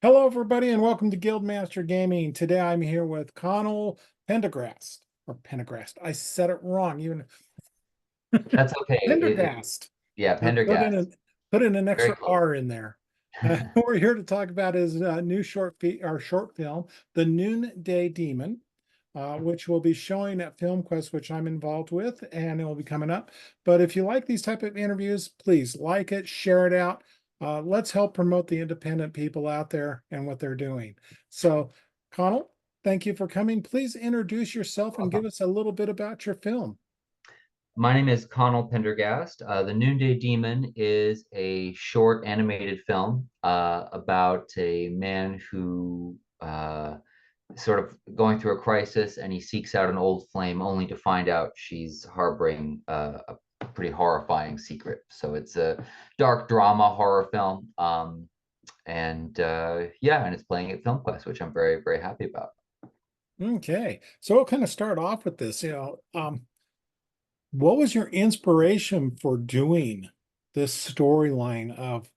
Hello, everybody, and welcome to Guildmaster Gaming. Today I'm here with Conall Pendergast, or Pendergast. I said it wrong, even That's okay. Pendergast. Yeah, I Pendergast. put in an Very extra close. R in there. We're here to talk about his new short film, The Noonday Demon, which will be showing at Film Quest, which I'm involved with, and it will be coming up. But if you like these type of interviews, please like it, share it out. Let's help promote the independent people out there and what they're doing. So, Connell, thank you for coming. Please introduce yourself and give us a little bit about your film. My name is Conall Pendergast. The Noonday Demon is a short animated film about a man who sort of going through a crisis, and he seeks out an old flame only to find out she's harboring a pretty horrifying secret. So it's a dark drama horror film. And it's playing at Film Quest, which I'm very, very happy about. Okay, so we'll kind of start off with this. What was your inspiration for doing this storyline of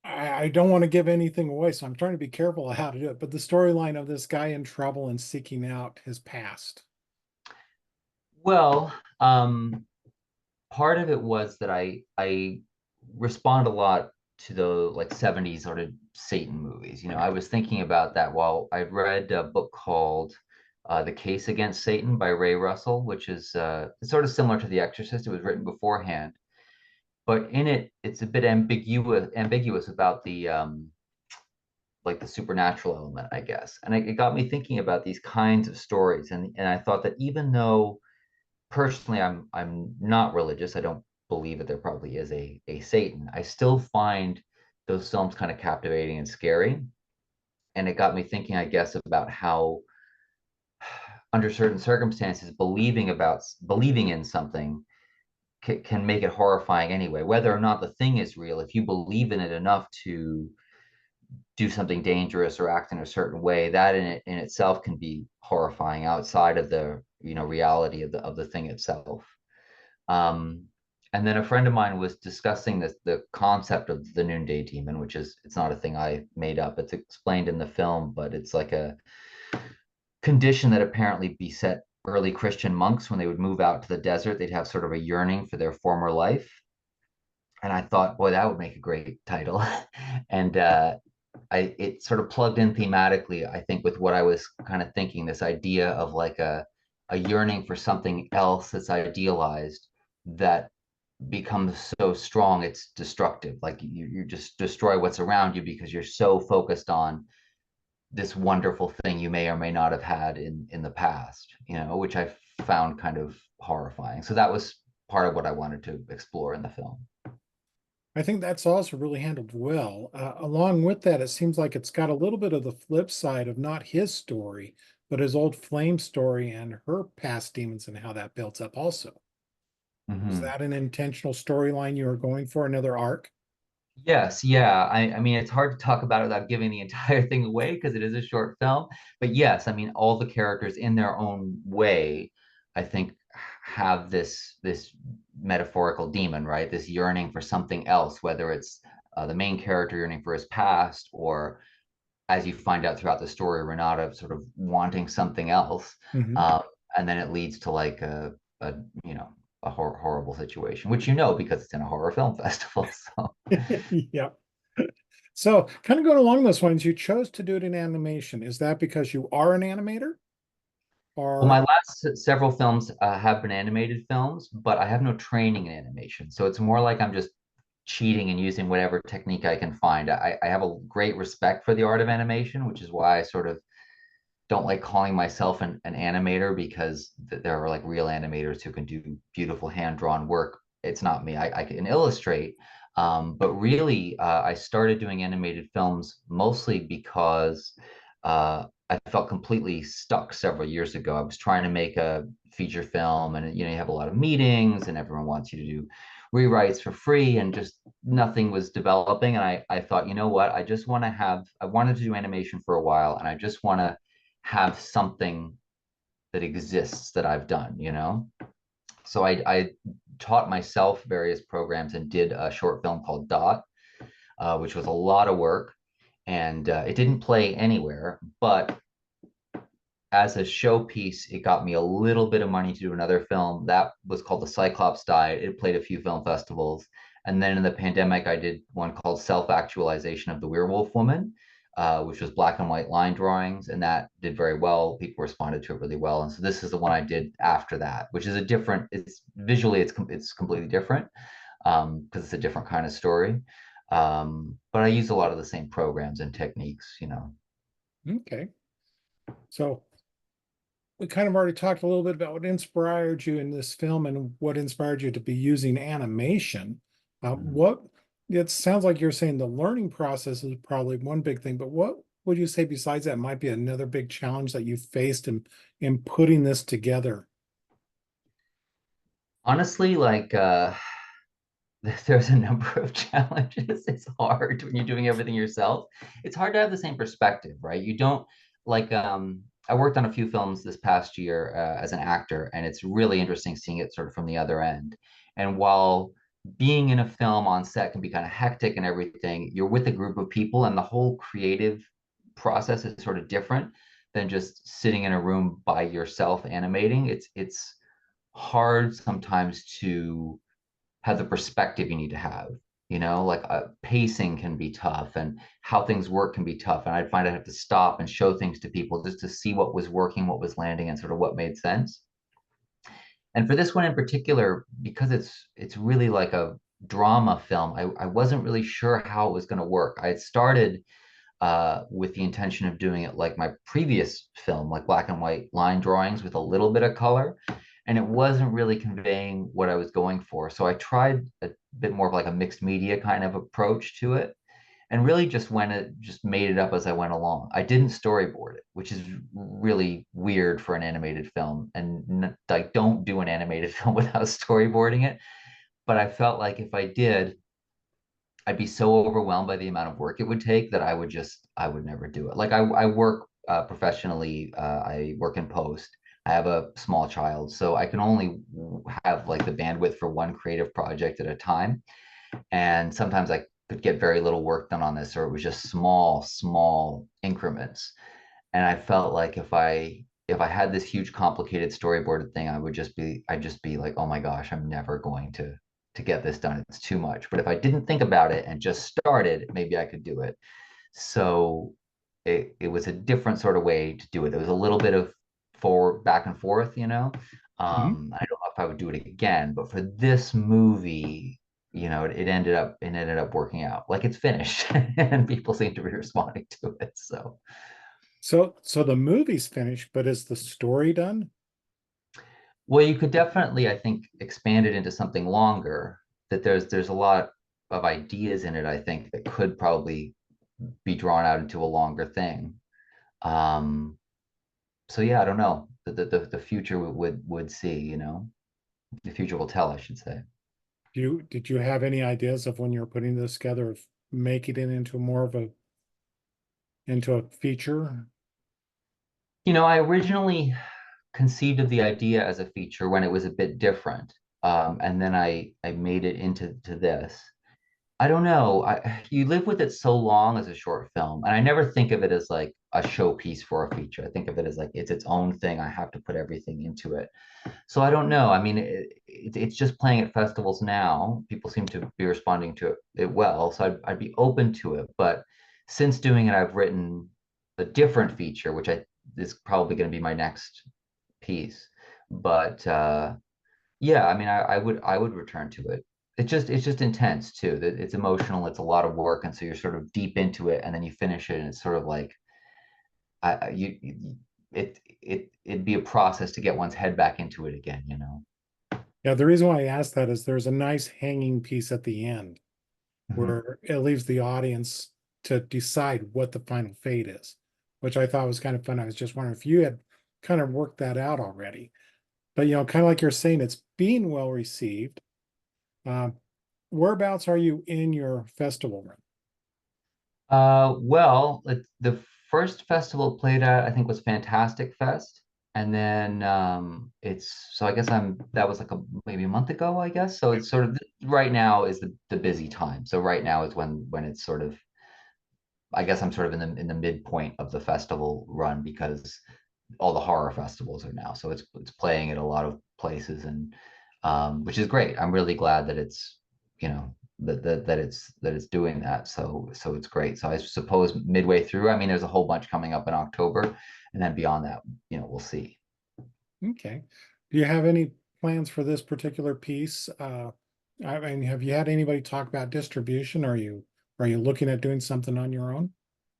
I don't want to give anything away, so I'm trying to be careful of how to do it, but the storyline of this guy in trouble and seeking out his past. Well, part of it was that I respond a lot to the like 70s sort of Satan movies. I was thinking about that while I read a book called The Case Against Satan by Ray Russell, which is sort of similar to The Exorcist. It was written beforehand, but in it, it's a bit ambiguous about the like the supernatural element, I guess. And it got me thinking about these kinds of stories, and I thought that even though personally I'm not religious, I don't believe that there probably is a Satan, I still find those films kind of captivating and scary. And it got me thinking, I guess, about how under certain circumstances believing in something can make it horrifying anyway, whether or not the thing is real. If you believe in it enough to do something dangerous or act in a certain way, that in itself can be horrifying outside of the reality of the thing itself. Um, and then a friend of mine was discussing the concept of the noonday demon, which is, it's not a thing I made up. It's explained in the film, but it's like a condition that apparently beset early Christian monks when they would move out to the desert. They'd have sort of a yearning for their former life. And I thought, boy, that would make a great title. and it sort of plugged in thematically, I think, with what I was kind of thinking, this idea of like a yearning for something else that's idealized, that becomes so strong it's destructive. Like you just destroy what's around you because you're so focused on this wonderful thing you may or may not have had in the past, which I found kind of horrifying. So that was part of what I wanted to explore in the film. I think that's also really handled well. Along with that, it seems like it's got a little bit of the flip side of not his story, but his old flame story and her past demons and how that builds up also. Is Mhm. that an intentional storyline you are going for, another arc? Yes, yeah. I mean, it's hard to talk about it without giving the entire thing away because it is a short film. But yes, I mean, all the characters in their own way, I think, have this metaphorical demon, right? This yearning for something else, whether it's the main character yearning for his past, or as you find out throughout the story, Renata sort of wanting something else, Mhm. um, and then it leads to like a a horrible situation, which because it's in a horror film festival. So. Yeah. So, kind of going along those lines, you chose to do it in animation. Is that because you are an animator? Well, Or my last several films have been animated films, but I have no training in animation. So it's more like I'm just cheating and using whatever technique I can find. I have a great respect for the art of animation, which is why I sort of don't like calling myself an animator, because there are like real animators who can do beautiful hand-drawn work. It's not me. I can illustrate. But really, I started doing animated films mostly because I felt completely stuck several years ago. I was trying to make a feature film, and you have a lot of meetings, and everyone wants you to do rewrites for free, and just nothing was developing. And I thought, you know what? I wanted to do animation for a while, and I just want to have something that exists that I've done. So I taught myself various programs and did a short film called Dot, which was a lot of work. and it didn't play anywhere. But as a showpiece, it got me a little bit of money to do another film that was called The Cyclops Died. It played a few film festivals. And then in the pandemic, I did one called Self Actualization of the Werewolf Woman, which was black and white line drawings. And that did very well. People responded to it really well. And so this is the one I did after that, which is a different, it's visually, it's completely different because it's a different kind of story. But I use a lot of the same programs and techniques, you know. Okay. So we kind of already talked a little bit about what inspired you in this film and what inspired you to be using animation. Mhm. What it sounds like you're saying the learning process is probably one big thing, but what would you say besides that might be another big challenge that you faced in putting this together? Honestly, like there's a number of challenges. It's hard when you're doing everything yourself. It's hard to have the same perspective, right? You don't like I worked on a few films this past year as an actor, and it's really interesting seeing it sort of from the other end. And while being in a film on set can be kind of hectic and everything, you're with a group of people, and the whole creative process is sort of different than just sitting in a room by yourself animating. It's hard sometimes to have the perspective you need to have. You know, like pacing can be tough, and how things work can be tough. And I'd find I have to stop and show things to people just to see what was working, what was landing, and sort of what made sense. And for this one in particular, because it's really like a drama film, I wasn't really sure how it was going to work. I had started with the intention of doing it like my previous film, like black and white line drawings with a little bit of color. And it wasn't really conveying what I was going for. So I tried a bit more of like a mixed media kind of approach to it and really just made it up as I went along. I didn't storyboard it, which is really weird for an animated film. And like, don't do an animated film without storyboarding it. But I felt like if I did, I'd be so overwhelmed by the amount of work it would take that I would never do it. Like I work professionally, I work in post. I have a small child, so I can only have like the bandwidth for one creative project at a time. And sometimes I could get very little work done on this, or it was just small increments. And I felt like if I had this huge complicated storyboarded thing, I'd just be like, oh my gosh, I'm never going to get this done. It's too much. But if I didn't think about it and just started, maybe I could do it. So it was a different sort of way to do it. It was a little bit of forward back and forth, you know. Mhm. I don't know if I would do it again, but for this movie, you know, it ended up working out. Like it's finished and people seem to be responding to it. So So the movie's finished, but is the story done? well, you could definitely, I think, expand it into something longer. That there's a lot of ideas in it, I think, that could probably be drawn out into a longer thing. Um, so yeah, I don't know. The future would see, you know. The future will tell, I should say. Did you have any ideas of when you were putting this together of making it into more of a into a feature? You know, I originally conceived of the idea as a feature when it was a bit different. And then I made it into to this. I don't know. You live with it so long as a short film, and I never think of it as like a showpiece for a feature. I think of it as like it's its own thing. I have to put everything into it. So I don't know. I mean, it's just playing at festivals now. People seem to be responding to it well, so I'd be open to it. But since doing it, I've written a different feature, which I is probably going to be my next piece. But yeah, I mean, I would return to it. It's just intense too. That it's emotional. It's a lot of work, and so you're sort of deep into it, and then you finish it, and it's sort of like it'd be a process to get one's head back into it again, you know. Yeah, the reason why I asked that is there's a nice hanging piece at the end Mhm. where it leaves the audience to decide what the final fate is, which I thought was kind of fun. I was just wondering if you had kind of worked that out already. But kind of like you're saying, it's being well received. Um, whereabouts are you in your festival run? Well, the first festival played at, I think, was Fantastic Fest. And then it's so I guess that was like maybe a month ago, I guess. So it's sort of right now is the busy time. So right now is when it's sort of I guess I'm sort of in the midpoint of the festival run because all the horror festivals are now. So it's playing at a lot of places, and which is great. I'm really glad that it's, you know, that it's doing that. So it's great. So I suppose midway through, I mean, there's a whole bunch coming up in October, and then beyond that, we'll see. Okay. Do you have any plans for this particular piece? I mean, have you had anybody talk about distribution? Are you looking at doing something on your own?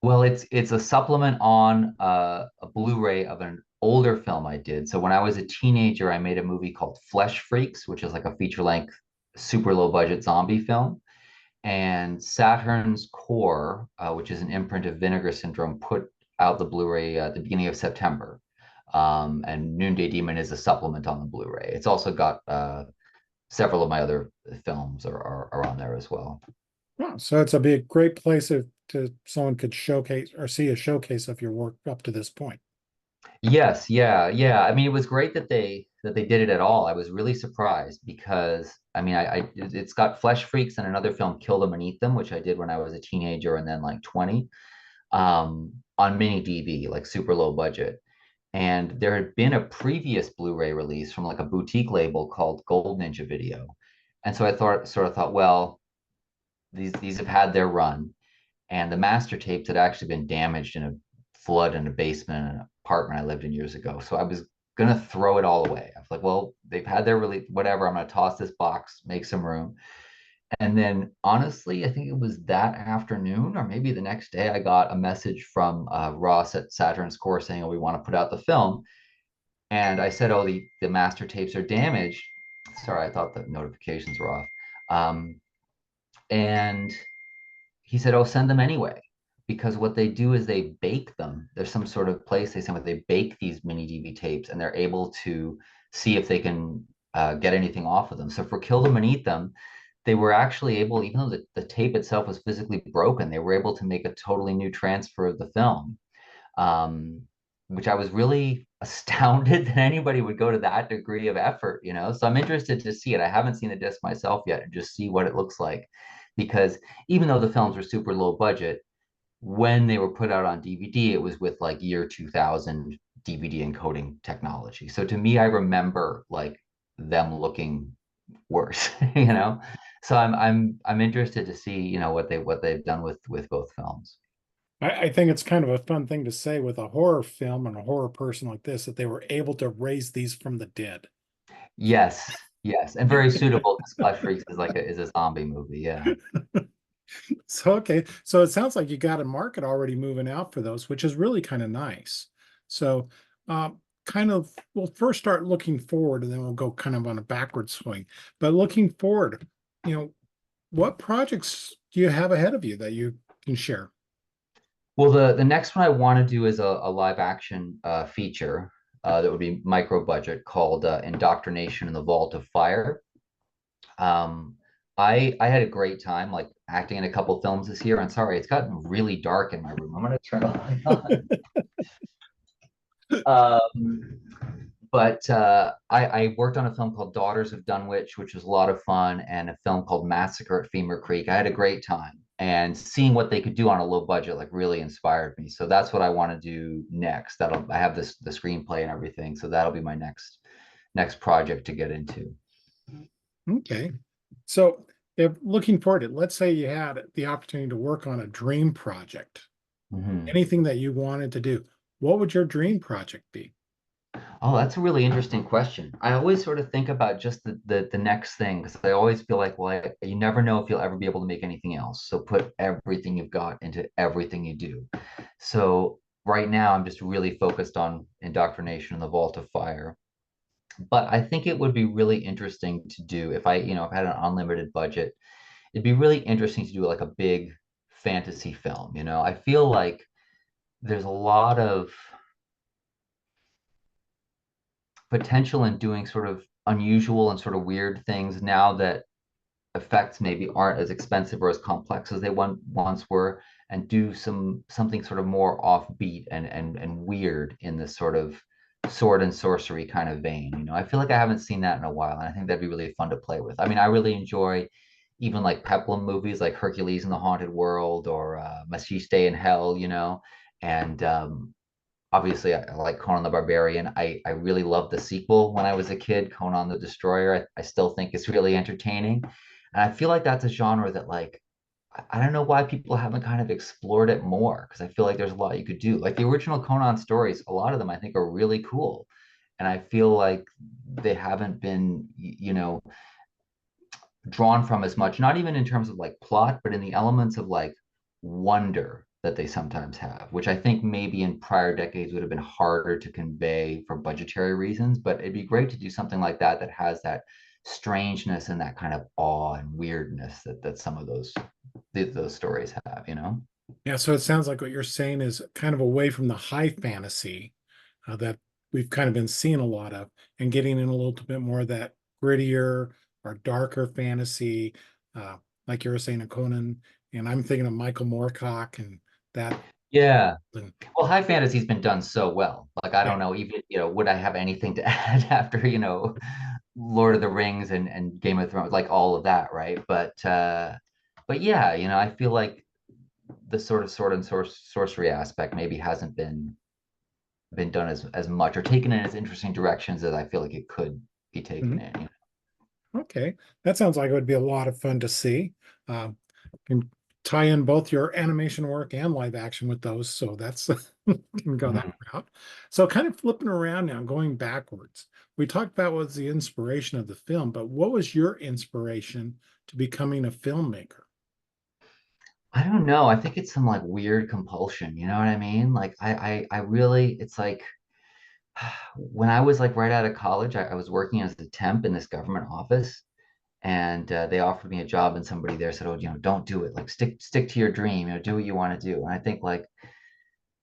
Well, it's a supplement on a Blu-ray of an older film I did. So when I was a teenager, I made a movie called Flesh Freaks, which is like a feature-length, super low-budget zombie film. And Saturn's Core, which is an imprint of Vinegar Syndrome, put out the Blu-ray at the beginning of September. And Noonday Demon is a supplement on the Blu-ray. It's also got several of my other films are on there as well. Wow, so it's a big, great place if to someone could showcase or see a showcase of your work up to this point. Yes, yeah, yeah. I mean, it was great that they did it at all. I was really surprised because I mean, it's got Flesh Freaks and another film, Kill Them and Eat Them, which I did when I was a teenager and then like 20, on mini DV, like super low budget. And there had been a previous Blu-ray release from like a boutique label called Gold Ninja Video. And so I sort of thought, well, these have had their run, and the master tapes had actually been damaged in a flood in a basement in an apartment I lived in years ago. So I was gonna throw it all away. I was like, well, they've had their release, whatever. I'm gonna toss this box, make some room. And then honestly, I think it was that afternoon or maybe the next day, I got a message from Ross at Saturn's Core saying, oh, we want to put out the film. And I said, oh, the master tapes are damaged. Sorry, I thought the notifications were off. And he said, oh, send them anyway. Because what they do is they bake them. There's some sort of place they send where they bake these mini DV tapes, and they're able to see if they can get anything off of them. So for Kill Them and Eat Them, they were actually able, even though the tape itself was physically broken, they were able to make a totally new transfer of the film, um, which I was really astounded that anybody would go to that degree of effort. So I'm interested to see it. I haven't seen the disc myself yet and just see what it looks like. Because even though the films were super low budget, when they were put out on DVD, it was with like year 2000 DVD encoding technology. So to me, I remember like them looking worse, you know. So I'm interested to see, what they've done with both films. I think it's kind of a fun thing to say with a horror film and a horror person like this, that they were able to raise these from the dead. Yes, yes, and very suitable because Flesh Freaks is a zombie movie. Yeah. So, okay. So it sounds like you got a market already moving out for those, which is really kind of nice. So, we'll first start looking forward and then we'll go kind of on a backward swing. But looking forward, you know, what projects do you have ahead of you that you can share? Well, the next one I want to do is a live action feature that would be micro budget called Indoctrination in the Vault of Fire. Um, I had a great time like acting in a couple films this year. And sorry, it's gotten really dark in my room. I'm gonna turn the light on. But I worked on a film called Daughters of Dunwich, which was a lot of fun, and a film called Massacre at Femur Creek. I had a great time, and seeing what they could do on a low budget like really inspired me. So that's what I want to do next. I have the screenplay and everything, so that'll be my next project to get into. Okay. So if looking forward, let's say you had the opportunity to work on a dream project, Mhm. anything that you wanted to do, what would your dream project be? Oh, that's a really interesting question. I always sort of think about just the next thing because I always feel like, well, you never know if you'll ever be able to make anything else. So put everything you've got into everything you do. So right now, I'm just really focused on Indoctrination in the Vault of Fire. But I think it would be really interesting to do if I had an unlimited budget, it'd be really interesting to do like a big fantasy film. I feel like there's a lot of potential in doing sort of unusual and sort of weird things now that effects maybe aren't as expensive or as complex as they once were, and do something sort of more offbeat and weird in this sort of sword and sorcery kind of vein. I feel like I haven't seen that in a while, and I think that'd be really fun to play with. I mean, I really enjoy even like Peplum movies like Hercules in the Haunted World or Must She Stay in Hell, you know. And obviously I like Conan the Barbarian. I really loved the sequel when I was a kid, Conan the Destroyer. I still think it's really entertaining. And I feel like that's a genre that like I don't know why people haven't kind of explored it more because I feel like there's a lot you could do. Like the original Conan stories, a lot of them I think are really cool. And I feel like they haven't been, you know, drawn from as much, not even in terms of like plot, but in the elements of like wonder that they sometimes have, which I think maybe in prior decades would have been harder to convey for budgetary reasons. But it'd be great to do something like that that has that strangeness and that kind of awe and weirdness that some of those stories have, you know? Yeah, so it sounds like what you're saying is kind of away from the high fantasy that we've kind of been seeing a lot of, and getting in a little bit more of that grittier or darker fantasy, uh, like you were saying in Conan, and I'm thinking of Michael Moorcock and that. Yeah. And Well, high fantasy's been done so well. Like I yeah, don't know, even would I have anything to add after, Lord of the Rings and Game of Thrones, like all of that, right? But yeah, I feel like the sort of sword and sorcery aspect maybe hasn't been done as much or taken in as interesting directions as I feel like it could be taken mhm. in. Okay, that sounds like it would be a lot of fun to see. Um, can tie in both your animation work and live action with those, so that's can go that Mhm. route. So, kind of flipping around now, going backwards. We talked about what was the inspiration of the film, but what was your inspiration to becoming a filmmaker? I don't know. I think it's some like weird compulsion. You know what I mean? Like I really, it's like when I was like right out of college, I was working as a temp in this government office, and they offered me a job, and somebody there said, "Oh, don't do it. Like stick to your dream. Do what you want to do." And I think like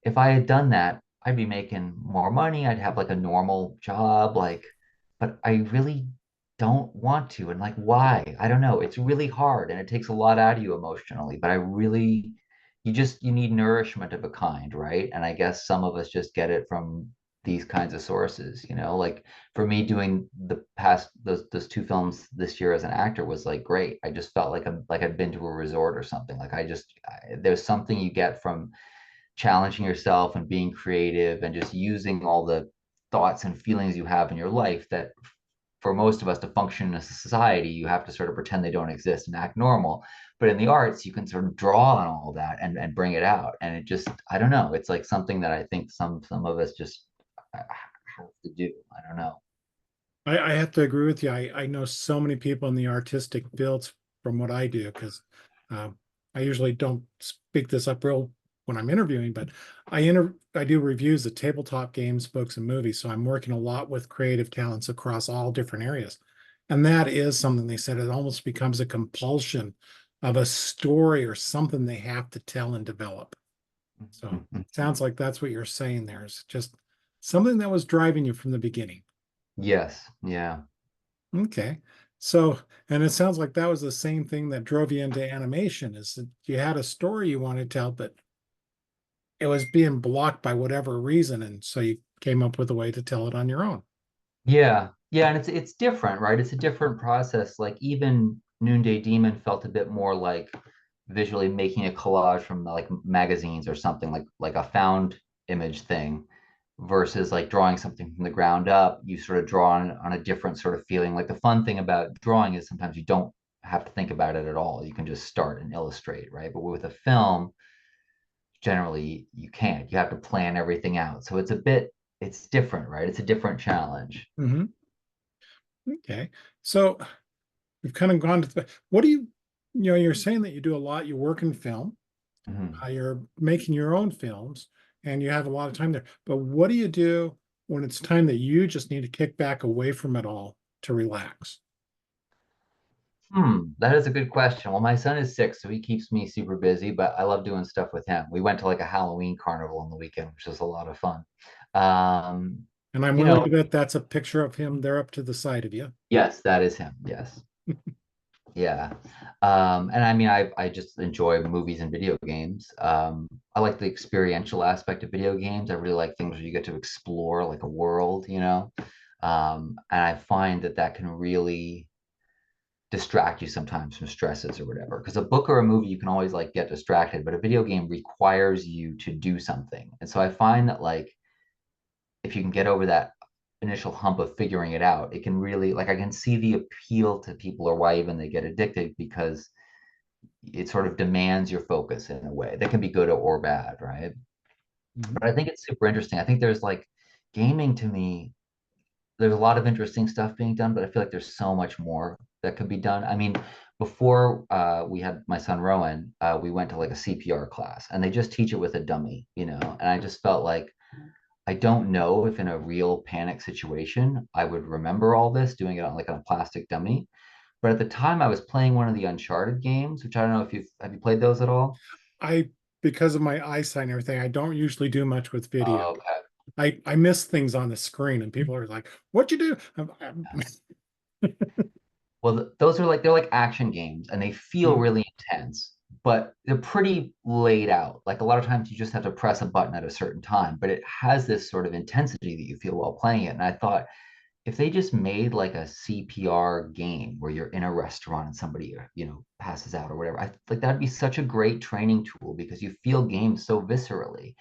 if I had done that, I'd be making more money. I'd have like a normal job, like, but I really don't want to. And like, why? I don't know. It's really hard and it takes a lot out of you emotionally, but you need nourishment of a kind, right? And I guess some of us just get it from these kinds of sources, like for me doing the past those two films this year as an actor was like great. I just felt like I'd been to a resort or something. Like there's something you get from challenging yourself and being creative and just using all the thoughts and feelings you have in your life that for most of us to function in a society, you have to sort of pretend they don't exist and act normal. But in the arts, you can sort of draw on all that and bring it out. And it just, I don't know. It's like something that I think some of us just have to do. I don't know. I have to agree with you. I know so many people in the artistic fields from what I do because I usually don't speak this up real when I'm interviewing, but I do reviews of tabletop games, books, and movies. So I'm working a lot with creative talents across all different areas. And that is something they said it almost becomes a compulsion of a story or something they have to tell and develop. So sounds like that's what you're saying there is just something that was driving you from the beginning. Yes. Yeah. Okay. So, and it sounds like that was the same thing that drove you into animation is that you had a story you wanted to tell, but it was being blocked by whatever reason. And so you came up with a way to tell it on your own. Yeah. Yeah. And it's different, right? It's a different process. Like even Noonday Demon felt a bit more like visually making a collage from like magazines or something like a found image thing versus like drawing something from the ground up. You sort of draw on a different sort of feeling. Like the fun thing about drawing is sometimes you don't have to think about it at all. You can just start and illustrate, right? But with a film, generally you can't. You have to plan everything out. So it's different, right? It's a different challenge. Hmm. Okay. So we've kind of gone to what do you're saying that you do a lot, you work in film, Mhm. you're making your own films, and you have a lot of time there. But what do you do when it's time that you just need to kick back away from it all to relax? That is a good question. Well, my son is 6, so he keeps me super busy, but I love doing stuff with him. We went to like a Halloween carnival on the weekend, which was a lot of fun. Um, And I'm you willing to know, bet that's a picture of him there up to the side of you. yes, that is him. Yes. Yeah. And I mean, I just enjoy movies and video games. I like the experiential aspect of video games. I really like things where you get to explore like a world. And I find that can really distract you sometimes from stresses or whatever. Because a book or a movie, you can always like get distracted, but a video game requires you to do something. And so I find that like if you can get over that initial hump of figuring it out, it can really like I can see the appeal to people or why even they get addicted because it sort of demands your focus in a way that can be good or bad, right? Mhm. But I think it's super interesting. I think there's like gaming to me, there's a lot of interesting stuff being done, but I feel like there's so much more that could be done. I mean, before we had my son Rowan, we went to like a CPR class and they just teach it with a dummy, you know, and I just felt like I don't know if in a real panic situation I would remember all this doing it on like on a plastic dummy. But at the time I was playing one of the Uncharted games, which I don't know if you've have you played those at all? I, because of my eyesight and everything, I don't usually do much with video. Okay. I miss things on the screen, and people are like, "What'd you do?" Well, those are like they're like action games and they feel really intense, but they're pretty laid out. Like a lot of times you just have to press a button at a certain time, but it has this sort of intensity that you feel while playing it. And I thought if they just made like a CPR game where you're in a restaurant and somebody, you know, passes out or whatever, I like that'd be such a great training tool because you feel games so viscerally.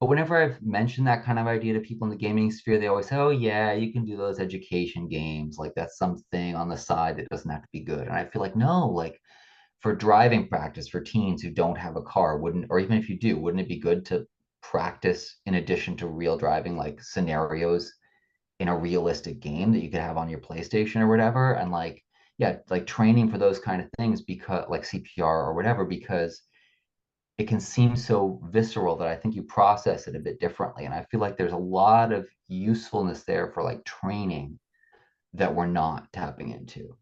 But whenever I've mentioned that kind of idea to people in the gaming sphere, they always say, "Oh yeah, you can do those education games. Like that's something on the side that doesn't have to be good." And I feel like no, like for driving practice for teens who don't have a car, wouldn't, or even if you do, wouldn't it be good to practice in addition to real driving, like scenarios in a realistic game that you could have on your PlayStation or whatever? And like, yeah, like training for those kind of things because like CPR or whatever, because it can seem so visceral that I think you process it a bit differently. And I feel like there's a lot of usefulness there for like training that we're not tapping into.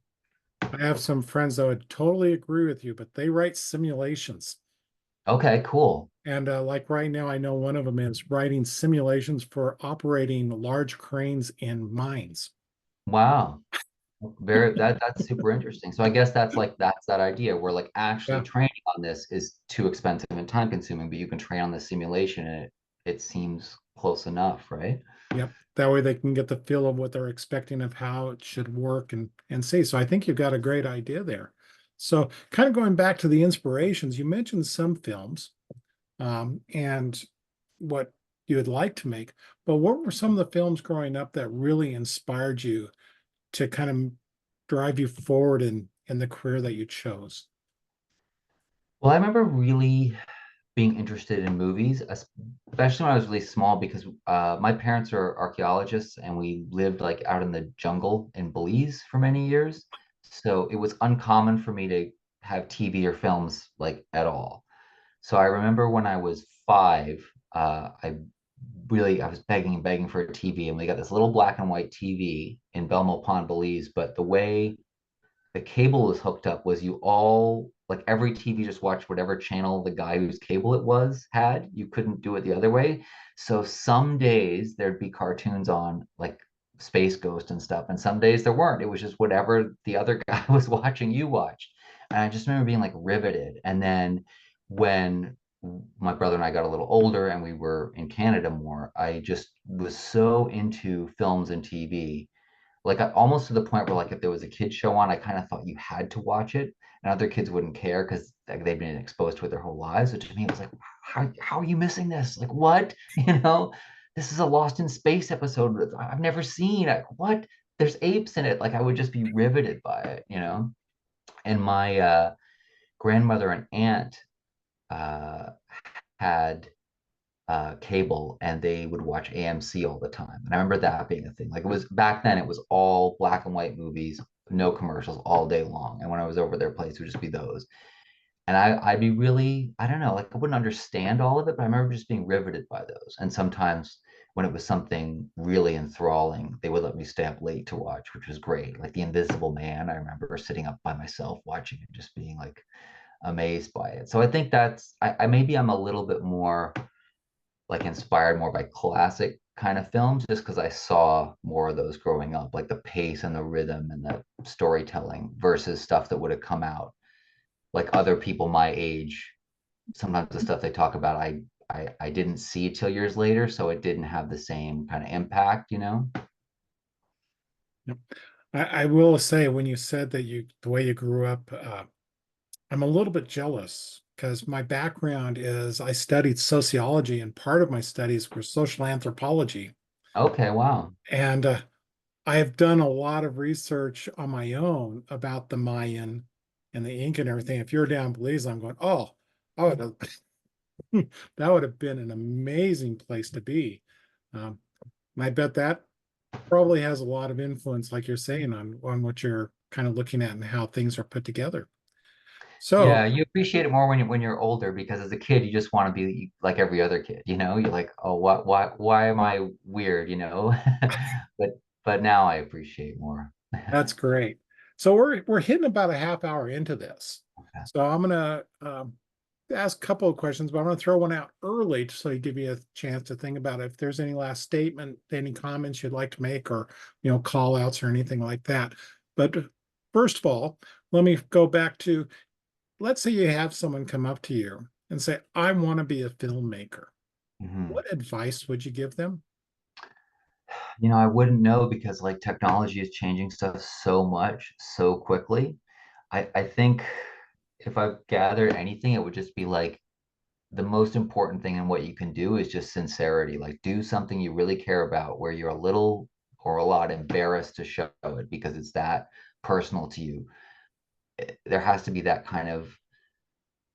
I have some friends that would totally agree with you, but they write simulations. Okay, cool. And like right now, I know one of them is writing simulations for operating large cranes in mines. Wow. Very that's super interesting. So I guess that's that idea where like actually Yeah. training on this is too expensive and time consuming, but you can train on the simulation and it seems close enough, right? Yep. That way they can get the feel of what they're expecting of how it should work and see. So I think you've got a great idea there. So kind of going back to the inspirations, you mentioned some films and what you would like to make, but what were some of the films growing up that really inspired you to kind of drive you forward in the career that you chose? Well, I remember really being interested in movies, especially when I was really small, because my parents are archaeologists and we lived like out in the jungle in Belize for many years. So it was uncommon for me to have TV or films like at all. So I remember when I was 5, I was begging and begging for a TV, and we got this little black and white TV in Belmo Pond, Belize. But the way the cable was hooked up was you all like every TV just watched whatever channel the guy whose cable it was had. You couldn't do it the other way. So some days there'd be cartoons on like Space Ghost and stuff, and some days there weren't. It was just whatever the other guy was watching, you watched. And I just remember being like riveted. And then when my brother and I got a little older and we were in Canada more, I just was so into films and TV like almost to the point where like if there was a kid show on, I kind of thought you had to watch it, and other kids wouldn't care because like, they've been exposed to it their whole lives. So to me, it was like, how are you missing this? Like what? You know, this is a Lost in Space episode I've never seen. What? There's apes in it. Like I would just be riveted by it, you know. And my grandmother and aunt uh, had cable and they would watch AMC all the time. And I remember that being a thing. Like it was back then, it was all black and white movies, no commercials all day long. And when I was over their place, it would just be those. And I'd be really, I don't know, like I wouldn't understand all of it, but I remember just being riveted by those. And sometimes when it was something really enthralling, they would let me stay up late to watch, which was great. Like The Invisible Man, I remember sitting up by myself watching it, just being like amazed by it. So I think I maybe I'm a little bit more like inspired more by classic kind of films just because I saw more of those growing up, like the pace and the rhythm and the storytelling versus stuff that would have come out like other people my age. Sometimes the stuff they talk about, I didn't see till years later, so it didn't have the same kind of impact, you know? Yep. I will say when you said that the way you grew up, I'm a little bit jealous because my background is I studied sociology and part of my studies were social anthropology. Okay, wow. And I have done a lot of research on my own about the Mayan and the Inca and everything. If you're down in Belize, I'm going, oh, I would have, that would have been an amazing place to be. Um, and I bet that probably has a lot of influence, like you're saying, on what you're kind of looking at and how things are put together. Yeah, So you appreciate it more when you're older because as a kid you just want to be like every other kid, you know? You're like, oh, why am I weird, you know? But now I appreciate more. that's great. So we're hitting about a half hour into this. So I'm gonna ask a couple of questions, but I'm gonna throw one out early so you give you a chance to think about it. If there's any last statement, any comments you'd like to make, or call outs or anything like that. But first of all, let me go back to, let's say you have someone come up to you and say, I want to be a filmmaker. Mhm. What advice would you give them? You know, I wouldn't know because like technology is changing stuff so much so quickly. I think if I've gathered anything, it would just be like the most important thing in what you can do is just sincerity. Like do something you really care about where you're a little or a lot embarrassed to show it because it's that personal to you. There has to be that kind of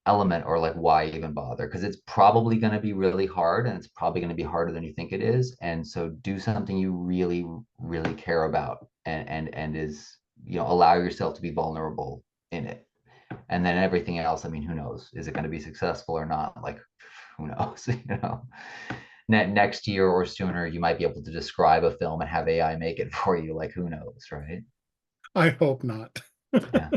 element or like why even bother because it's probably going to be really hard and it's probably going to be harder than you think it is, and so do something you really really care about and is, allow yourself to be vulnerable in it, and then everything else, I mean, who knows, is it going to be successful or not, like who knows. Next year or sooner you might be able to describe a film and have AI make it for you, like who knows, right? I hope not. Yeah.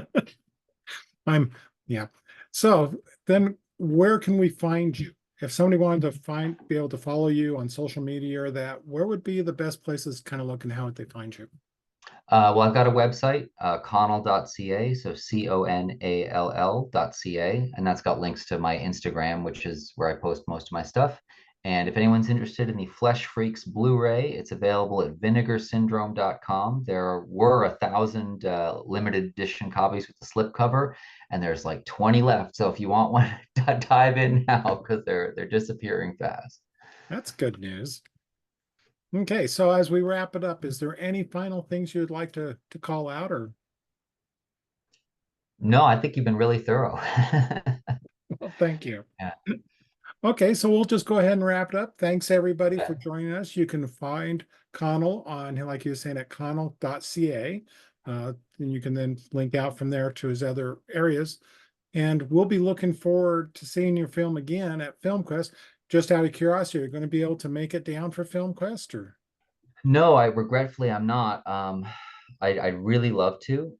I'm, yeah. So then where can we find you? If somebody wanted to be able to follow you on social media or that, where would be the best places kind of looking how would they find you? Well, I've got a website, conall.ca, so CONALL.ca, and that's got links to my Instagram, which is where I post most of my stuff. And if anyone's interested in the Flesh Freaks Blu-ray, it's available at vinegarsyndrome.com. There were 1,000 limited edition copies with the slipcover, and there's like 20 left. So if you want one, dive in now because they're disappearing fast. That's good news. Okay, so as we wrap it up, is there any final things you'd like to call out or No, I think you've been really thorough. well, thank you. Yeah. Okay, so we'll just go ahead and wrap it up. Thanks everybody for Okay. joining us. You can find Connell on, like you were saying, at connell.ca. And you can then link out from there to his other areas. And we'll be looking forward to seeing your film again at FilmQuest. Just out of curiosity, are you going to be able to make it down for FilmQuest or? No, I regretfully I'm not. I'd really love to.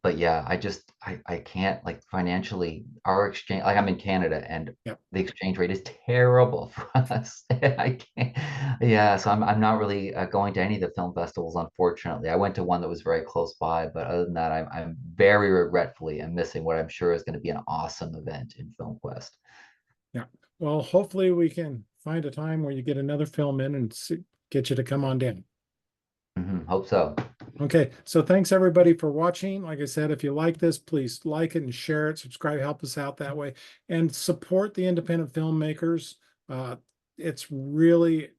But yeah, I can't, like, financially our exchange, like I'm in Canada and Yep. the exchange rate is terrible for us. I can't. Yeah, so I'm not really going to any of the film festivals, unfortunately. I went to one that was very close by, but other than that, I'm very regretfully am missing what I'm sure is going to be an awesome event in Film Quest. Yeah. Well, hopefully we can find a time where you get another film in and get you to come on down. Hope so. Okay, so thanks everybody for watching. Like I said, if you like this, please like it and share it, subscribe, help us out that way, and support the independent filmmakers. Uh, it's really,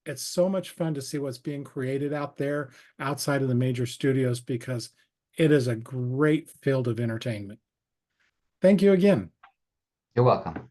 it's so much fun to see what's being created out there outside of the major studios because it is a great field of entertainment. Thank you again. You're welcome.